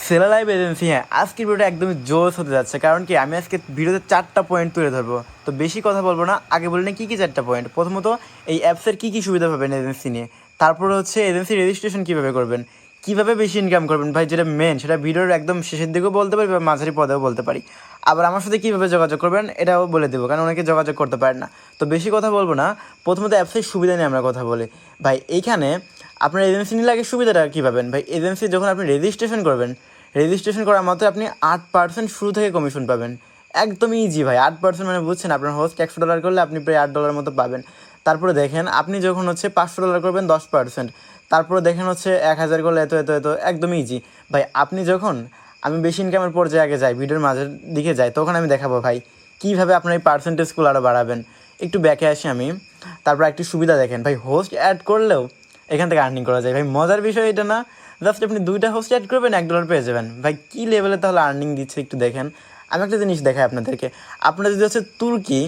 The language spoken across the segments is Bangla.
সেলার লাইভ এজেন্সি, হ্যাঁ আজকের ভিডিওটা একদমই জোস হতে যাচ্ছে। কারণ কি আমি আজকে ভিডিওতে 4টা পয়েন্ট তুলে ধরবো। তো বেশি কথা বলবো না, আগে বলে নিই কী কী 4টা পয়েন্ট। প্রথমত এই অ্যাপসের কী কী সুবিধা পাবেন এজেন্সি নিয়ে, তারপরে হচ্ছে এজেন্সি রেজিস্ট্রেশন কীভাবে করবেন, কীভাবে বেশি ইনকাম করবেন ভাই, যেটা মেন সেটা ভিডিওর একদম শেষের দিকেও বলতে পারি বা মাঝারি পদেও বলতে পারি। আবার আমার সাথে কীভাবে যোগাযোগ করবেন এটাও বলে দেবো, কারণ অনেকে যোগাযোগ করতে পারেন না। তো বেশি কথা বলবো না, প্রথমত অ্যাপসের সুবিধা নিয়ে আমরা কথা বলি। ভাই এইখানে আপনার এজেন্সি নিলে আগে সুবিধাটা কী পাবেন ভাই, এজেন্সি যখন আপনি রেজিস্ট্রেশন করবেন, রেজিস্ট্রেশন করার মাত্র আপনি 8% শুরু থেকে কমিশন পাবেন। একদমই ইজি ভাই, 8% মানে বুঝছেন, আপনার হোস্ট $100 করলে আপনি প্রায় $8 মতো পাবেন। তারপরে দেখেন আপনি যখন হচ্ছে $500 করবেন 10%, তারপরে দেখেন হচ্ছে 1000 করলে এত এত এত, একদমই ইজি ভাই। আপনি যখন আমি বেশি ইনকামের পর্যায়ে আগে যাই, ভিডিওর মাঝের দিকে যাই, তখন আমি দেখাবো ভাই কীভাবে আপনার এই পার্সেন্টেজগুলো আরও বাড়াবেন। একটু ব্যাকে আসি আমি, তারপর একটি সুবিধা দেখেন ভাই, হোস্ট অ্যাড করলেও এখান থেকে আর্নিং করা যায় ভাই। মজার বিষয় এটা না, জাস্ট আপনি 2টা হোস্ট অ্যাড করবেন $1 পেয়ে যাবেন ভাই। কী লেভেলে তাহলে আর্নিং দিচ্ছে একটু দেখেন। আমি একটা জিনিস দেখাই আপনাদেরকে, আপনারা যদি হচ্ছে তুর্কি,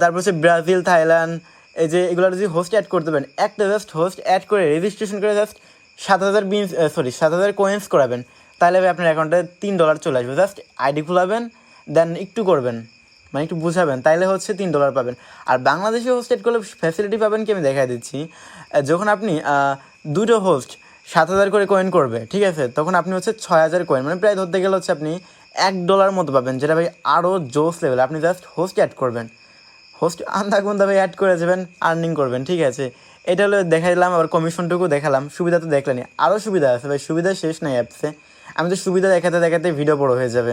তারপর হচ্ছে ব্রাজিল, থাইল্যান্ড, এই যে এগুলোর যদি হোস্ট অ্যাড করতে পারেন, একটা জাস্ট হোস্ট অ্যাড করে রেজিস্ট্রেশন করে জাস্ট 7,000 কয়েন্স করাবেন, তাহলে ভাই আপনার অ্যাকাউন্টে $3 চলে আসবে। জাস্ট আইডি খোলাবেন, দেন একটু করবেন, মানে একটু বুঝাবেন, তাইলে হচ্ছে $3 পাবেন। আর বাংলাদেশে হোস্ট অ্যাড করলে ফ্যাসিলিটি পাবেন কি আমি দেখাই দিচ্ছি। যখন আপনি 2টো হোস্ট 7,000 করে কয়েন করবে, ঠিক আছে, তখন আপনি হচ্ছে 6,000 কয়েন, মানে প্রায় ধরতে গেলে হচ্ছে আপনি $1 মতো পাবেন, যেটা ভাই আরও জোস লেভেল। আপনি জাস্ট হোস্ট অ্যাড করবেন, হোস্ট আন্দাকুন্দা ভাই অ্যাড করে যাবেন, আর্নিং করবেন, ঠিক আছে। এটা হলো দেখাই দিলাম, আবার কমিশনটুকু দেখালাম। সুবিধা তো দেখলেনি, আরও সুবিধা আছে ভাই, সুবিধা শেষ নাই অ্যাপসে। আমি তো সুবিধা দেখাতে দেখাতে ভিডিও বড় হয়ে যাবে।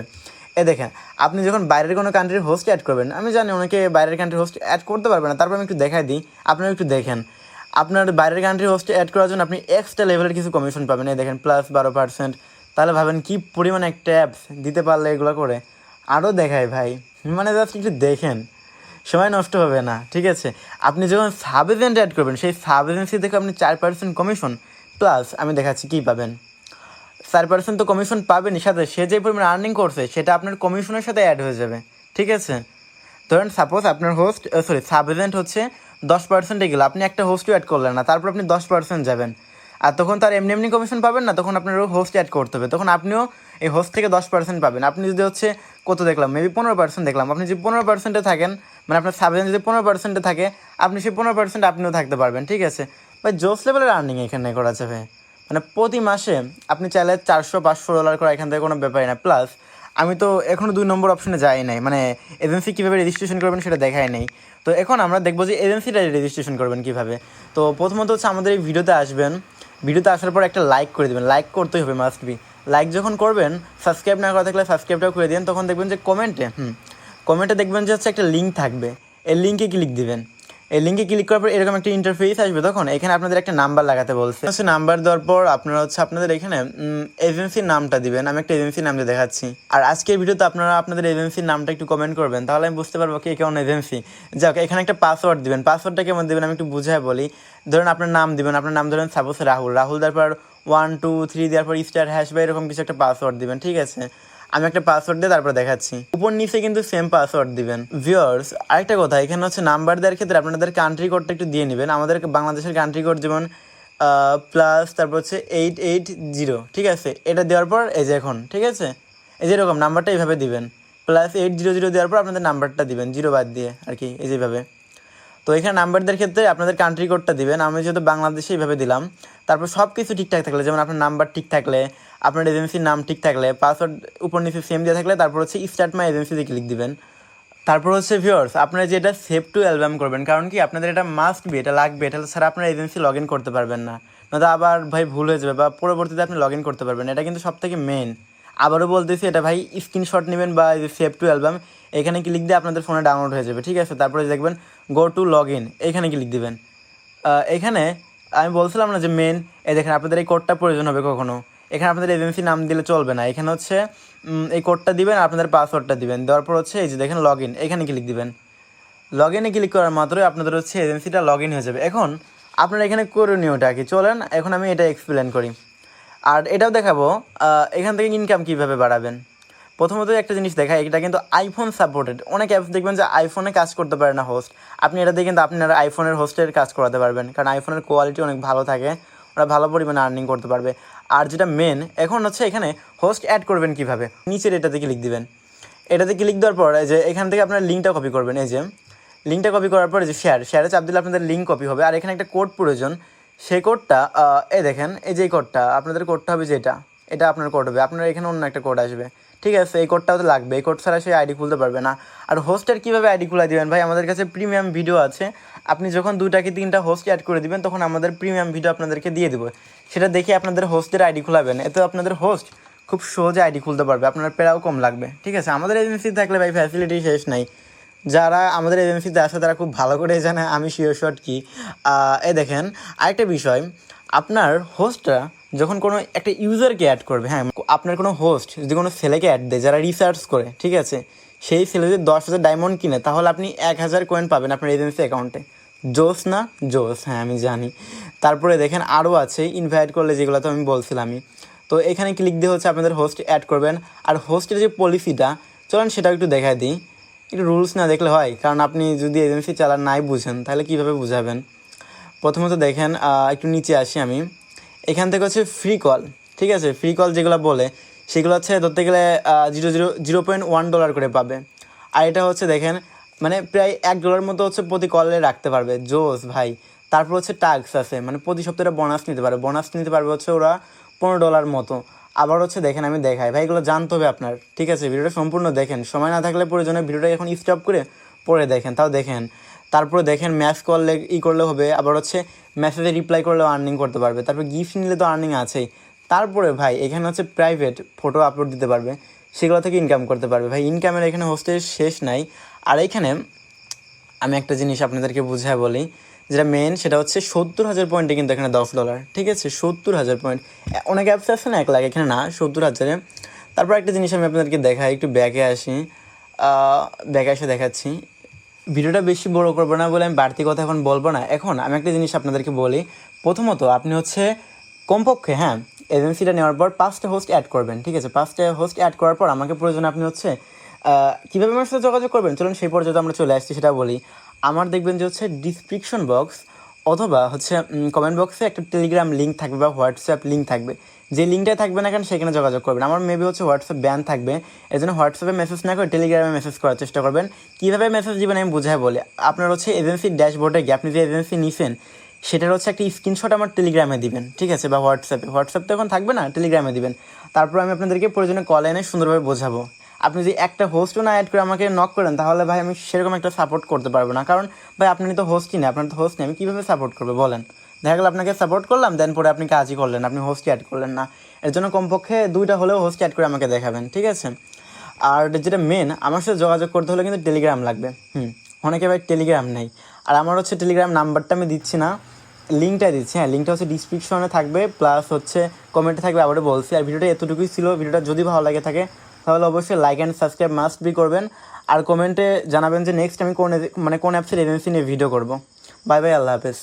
দেখেন, আপনি যখন বাইরের কোনো কান্ট্রির হোস্ট অ্যাড করবেন, আমি জানি অনেকে বাইরের কান্ট্রির হোস্ট অ্যাড করতে পারবে না, তারপর আমি একটু দেখাই দিই, আপনারা একটু দেখেন। আপনার বাইরের কান্ট্রির হোস্টে অ্যাড করার জন্য আপনি এক্সট্রা লেভেলের কিছু কমিশন পাবেন, এই দেখেন +12%। তাহলে ভাবেন কী পরিমাণে একটা অ্যাপস দিতে পারলে এগুলো করে। আরও দেখায় ভাই, মানে জাস্ট একটু দেখেন, সময় নষ্ট হবে না, ঠিক আছে। আপনি যখন সাব এজেন্ট অ্যাড করবেন, সেই সাব এজেন্সি থেকে আপনি 4% কমিশন প্লাস আমি দেখাচ্ছি কী পাবেন। 4% তো কমিশন পাবেনই, সাথে সে যে পরিমাণ আর্নিং করছে সেটা আপনার কমিশনের সাথে অ্যাড হয়ে যাবে, ঠিক আছে। ধরেন সাপোজ আপনার হোস্ট সাব এজেন্ট হচ্ছে 10%-এ গেল, আপনি একটা হোস্টও অ্যাড করলেন না, তারপর আপনি 10% যাবেন, আর তখন তার এমনি এমনি কমিশন পাবেন না, তখন আপনারও হোস্ট অ্যাড করতে হবে, তখন আপনিও এই হোস্ট থেকে 10% পাবেন। আপনি যদি হচ্ছে কত দেখলাম, মেবি 15% দেখলাম, আপনি যদি 15%-এ থাকেন, মানে আপনার সাব এজেন্ট যদি 15%-এ থাকে, আপনি সেই 15% আপনিও থাকতে পারবেন, ঠিক আছে ভাই। জোস লেভেলের আর্নিং এখানে করা যাবে, মানে প্রতি মাসে আপনি চাইলে $400-500 করা এখান থেকে কোনো ব্যাপারই না। প্লাস আমি তো এখনও 2 নম্বর অপশনে যাই নাই, মানে এজেন্সি কীভাবে রেজিস্ট্রেশন করবেন সেটা দেখাই নাই। তো এখন আমরা দেখবো যে এজেন্সিটা রেজিস্ট্রেশন করবেন কীভাবে। তো প্রথমত হচ্ছে আমাদের এই ভিডিওতে আসবেন, ভিডিওতে আসার পর একটা লাইক করে দেবেন, লাইক করতেই হবে, মাস্ট বি। লাইক যখন করবেন, সাবস্ক্রাইব না করা থাকলে সাবস্ক্রাইবটাও করে দিন, তখন দেখবেন যে কমেন্টে দেখবেন যে হচ্ছে একটা লিঙ্ক থাকবে, এই লিঙ্কে ক্লিক দিবেন। এই লিঙ্কে ক্লিক করার পর এরকম একটা ইন্টারফেস আসবে, তখন এখানে আপনাদের একটা নাম্বার লাগাতে বলছে। হচ্ছে নাম্বার দেওয়ার পর আপনারা হচ্ছে আপনাদের এখানে এজেন্সির নামটা দিবেন। আমি একটা এজেন্সির নাম দিয়ে দেখাচ্ছি। আর আজকের ভিডিওতে আপনারা আপনাদের এজেন্সির নামটা একটু কমেন্ট করবেন, তাহলে আমি বুঝতে পারবো কি কেমন এজেন্সি। যাক, এখানে একটা পাসওয়ার্ড দিবেন। পাসওয়ার্ডটা কেমন দেবেন আমি একটু বুঝায় বলি। ধরুন আপনার নাম দিবেন, আপনার নাম ধরেন সাপোজ রাহুল, তারপর 1 2 3 দেওয়ার পর *# বা এরকম কিছু একটা পাসওয়ার্ড দিবেন, ঠিক আছে। আমি একটা পাসওয়ার্ড দিয়ে তারপর দেখাচ্ছি। উপর নিচে কিন্তু সেম পাসওয়ার্ড দিবেন। ভিউয়ার্স, আরেকটা কথা, এখানে হচ্ছে নাম্বার দেওয়ার ক্ষেত্রে আপনাদের কান্ট্রি কোডটা একটু দিয়ে নেবেন। আমাদের বাংলাদেশের কান্ট্রি কোড যেমন প্লাস তারপর হচ্ছে 880, ঠিক আছে। এটা দেওয়ার পর এই যে এখন, ঠিক আছে, এই যে এরকম নাম্বারটা এইভাবে দিবেন। +800 দেওয়ার পর আপনাদের নাম্বারটা দিবেন, 0 বাদ দিয়ে আর কি, এই যেভাবে। তো এখানে নাম্বারদের ক্ষেত্রে আপনাদের কান্ট্রি কোডটা দিবেন। আমি যেহেতু বাংলাদেশে এইভাবে দিলাম। তারপর সব কিছু ঠিকঠাক থাকলে, যেমন আপনার নাম্বার ঠিক থাকলে, আপনার এজেন্সির নাম ঠিক থাকলে, পাসওয়ার্ড উপর নিচে সেম দেওয়া থাকলে, তারপর হচ্ছে স্টার্ট মাই এজেন্সিতে ক্লিক দিবেন। তারপর হচ্ছে ভিউয়ার্স, আপনারা যেটা সেভ টু অ্যালবাম করবেন, কারণ কি আপনাদের এটা মাস্ট বি, এটা লাগবে, এটা ছাড়া আপনার এজেন্সি লগ ইন করতে পারবেন না, নয়তো আবার ভাই ভুল হয়ে যাবে বা পরবর্তীতে আপনি লগ ইন করতে পারবেন। এটা কিন্তু সব থেকে মেন। আবারও বলতেছি, এটা ভাই স্ক্রিনশট নেবেন বা এই যে সেভ টু অ্যালবাম, এখানে ক্লিক দিয়ে আপনাদের ফোনে ডাউনলোড হয়ে যাবে, ঠিক আছে। তারপরে দেখবেন গো টু লগ ইন, এখানে ক্লিক দিবেন। এখানে আমি বলছিলাম না যে মেন, এই দেখেন আপনাদের এই কোডটা প্রয়োজন হবে কখনো। এখানে আপনাদের এজেন্সি নাম দিলে চলবে না, এখানে হচ্ছে এই কোডটা দিবেন, আপনাদের পাসওয়ার্ডটা দিবেন, দেওয়ার পর হচ্ছে এই যে দেখেন লগ ইন, এখানে ক্লিক দিবেন। লগ ইনে ক্লিক করার মাত্রই আপনাদের হচ্ছে এজেন্সিটা লগ ইন হয়ে যাবে। এখন আপনারা এখানে করণীয়টা কি, চলেন এখন আমি এটা এক্সপ্লেন করি। আর এটাও দেখাবো এখান থেকে ইনকাম কীভাবে বাড়াবেন। প্রথমত একটা জিনিস দেখায়, এটা কিন্তু আইফোন সাপোর্টেড। অনেক অ্যাপস দেখবেন যে আইফোনে কাজ করতে পারে না হোস্ট, আপনি এটা দিয়ে কিন্তু আপনারা আইফোনের হোস্টের কাজ করাতে পারবেন, কারণ আইফোনের কোয়ালিটি অনেক ভালো থাকে, ওরা ভালো পরিমাণে আর্নিং করতে পারবে। আর যেটা মেন এখন হচ্ছে এখানে হোস্ট অ্যাড করবেন কীভাবে, নিচের এটাতে ক্লিক দিবেন। এটাতে ক্লিক দেওয়ার পর যে এখান থেকে আপনার লিঙ্কটা কপি করবেন, এই যে লিঙ্কটা কপি করার পরে যে শেয়ারে চাপ দিলে আপনাদের লিঙ্ক কপি হবে। আর এখানে একটা কোড প্রয়োজন, সেই কোডটা এই দেখেন, এই যে কোডটা আপনাদের কোডটা হবে, যেটা এটা আপনার কোড হবে, আপনার এখানে অন্য একটা কোড আসবে, ঠিক আছে? এই কোডটাও তো লাগবে, এই কোড ছাড়া সেই আইডি খুলতে পারবে না। আর হোস্টের কীভাবে আইডি খুলে দেবেন ভাই, আমাদের কাছে প্রিমিয়াম ভিডিও আছে। আপনি যখন 2টা কি 3টা হোস্ট অ্যাড করে দিবেন তখন আমাদের প্রিমিয়াম ভিডিও আপনাদেরকে দিয়ে দেবো, সেটা দেখে আপনাদের হোস্টের আইডি খোলাবেন। এতে আপনাদের হোস্ট খুব সহজে আইডি খুলতে পারবে, আপনার পেরাও কম লাগবে, ঠিক আছে? আমাদের এজেন্সি থাকলে ভাই ফ্যাসিলিটি শেষ নাই। যারা আমাদের এজেন্সিতে আসে তারা খুব ভালো করে জানে আমি শিওর শট কি। এ দেখেন আরেকটা বিষয়, আপনার হোস্টরা যখন কোনো একটা ইউজারকে অ্যাড করবে, হ্যাঁ, আপনার কোনো হোস্ট যদি কোনো ছেলেকে অ্যাড দেয় যারা রিসার্চ করে, ঠিক আছে, সেই ছেলে যদি 10,000 ডায়মন্ড কিনে তাহলে আপনি 1,000 কয়েন পাবেন আপনার এজেন্সি অ্যাকাউন্টে। জোস না? জোস, হ্যাঁ আমি জানি। তারপরে দেখেন আরও আছে ইনভাইট করলে, যেগুলো তো আমি বলছিলামই। তো এখানে ক্লিক দিয়ে হচ্ছে আপনাদের হোস্ট অ্যাড করবেন। আর হোস্টের যে পলিসিটা, চলেন সেটাও একটু দেখাই দিই। একটু রুলস না দেখলে হয়, কারণ আপনি যদি এজেন্সি চালান নাই বুঝেন তাহলে কীভাবে বুঝাবেন। প্রথমত দেখেন একটু নিচে আসি আমি, এখান থেকে হচ্ছে ফ্রি কল, ঠিক আছে? ফ্রি কল যেগুলো বলে সেগুলো হচ্ছে ধরতে গেলে $0.1 করে পাবে। আর এটা হচ্ছে দেখেন মানে প্রায় $1 মতো হচ্ছে প্রতি কলে রাখতে পারবে। জোস ভাই। তারপর হচ্ছে টাস্ক আছে, মানে প্রতি সপ্তাহে বোনাস নিতে পারবে, হচ্ছে ওরা $15 মতো। আবার হচ্ছে দেখেন আমি দেখাই ভাই, এগুলো জানতে হবে আপনার, ঠিক আছে? ভিডিওটা সম্পূর্ণ দেখেন, সময় না থাকলে প্রয়োজনে ভিডিওটা এখন স্টপ করে পরে দেখেন, তাও দেখেন। তারপরে দেখেন ম্যাচ করলে করলে হবে, আবার হচ্ছে মেসেজে রিপ্লাই করলেও আর্নিং করতে পারবে। তারপর গিফট নিলে তো আর্নিং আছেই। তারপরে ভাই এখানে হচ্ছে প্রাইভেট ফটো আপলোড দিতে পারবে, সেগুলো থেকে ইনকাম করতে পারবে। ভাই ইনকামের এখানে হোস্টের শেষ নাই। আর এইখানে আমি একটা জিনিস আপনাদেরকে বুঝায় বলি, যেটা মেন সেটা হচ্ছে 70,000 পয়েন্টে কিন্তু এখানে $10, ঠিক আছে? 70,000 পয়েন্ট। অনেক অ্যাপস আছে না 1 লাখ, এখানে না, 70,000-এ। তারপর একটা জিনিস আমি আপনাদেরকে দেখাই, একটু ব্যাকে আসি, ব্যাকে এসে দেখাচ্ছি। ভিডিওটা বেশি বড় করবো না বলে আমি বাড়তি কথা এখন বলবো না। এখন আমি একটা জিনিস আপনাদেরকে বলি, প্রথমত আপনি হচ্ছে কমপক্ষে, হ্যাঁ, এজেন্সিটা নেওয়ার পর 5টা হোস্ট অ্যাড করবেন, ঠিক আছে? 5টা হোস্ট অ্যাড করার পর আমাকে প্রয়োজন আপনি হচ্ছে কীভাবে আমার সাথে যোগাযোগ করবেন, চলুন সেই পর্যন্ত আমরা চলে আসছি, সেটা বলি। আমার দেখবেন যে হচ্ছে ডিসক্রিপশন বক্স অথবা হচ্ছে কমেন্ট বক্সে একটা টেলিগ্রাম লিঙ্ক থাকবে বা হোয়াটসঅ্যাপ লিঙ্ক থাকবে। যে লিঙ্কটাই থাকবে না কেন সেখানে যোগাযোগ করবেন। আমার মেবি হচ্ছে হোয়াটসঅ্যাপ ব্যান থাকবে, এই জন্য হোয়াটসঅ্যাপে মেসেজ না করে টেলিগ্রামে মেসেজ করার চেষ্টা করবেন। কীভাবে মেসেজ দিবেন আমি বুঝাই বলি। আপনার হচ্ছে এজেন্সির ড্যাশবোর্ডে গিয়ে আপনি যে এজেন্সি নিছেন সেটার হচ্ছে একটা স্ক্রিনশট আমার টেলিগ্রামে দিবেন, ঠিক আছে? বা হোয়াটসঅ্যাপ তো এখন থাকবে না, টেলিগ্রামে দিবেন। তারপর আমি আপনাদেরকে প্রয়োজনে কল এনে সুন্দরভাবে বোঝাবো। আপনি যদি একটা হোস্টও না অ্যাড করে আমাকে নক করেন তাহলে ভাই আমি সেরকম একটা সাপোর্ট করতে পারবো না, কারণ ভাই আপনি তো হোস্টই না, আপনার তো হোস্ট নেই, আমি কীভাবে সাপোর্ট করবো বলেন? দেখা গেলো আপনাকে সাপোর্ট করলাম, দেন পরে আপনি কাজই করলেন, আপনি হোস্টই অ্যাড করলেন না। এর জন্য কমপক্ষে 2টা হলেও হোস্ট অ্যাড করে আমাকে দেখাবেন, ঠিক আছে? আর যেটা মেন, আমার সাথে যোগাযোগ করতে হলে কিন্তু টেলিগ্রাম লাগবে। অনেকে ভাই টেলিগ্রাম নেই, আর আমার হচ্ছে টেলিগ্রাম নাম্বারটা আমি দিচ্ছি না, লিঙ্কটা দিচ্ছি। হ্যাঁ, লিঙ্কটা হচ্ছে ডিসক্রিপশনে থাকবে, প্লাস হচ্ছে কমেন্টে থাকবে, আবারও বলছি। আর ভিডিওটা এতটুকুই ছিল। ভিডিওটা যদি ভালো লাগে থাকে তাহলে অবশ্যই like and subscribe must be করবেন। আর কমেন্টে জানাবেন যে নেক্সট আমি কোন অ্যাপসের এজেন্সি নিয়ে ভিডিও করব। বাই বাই, আল্লাহ হাফেজ।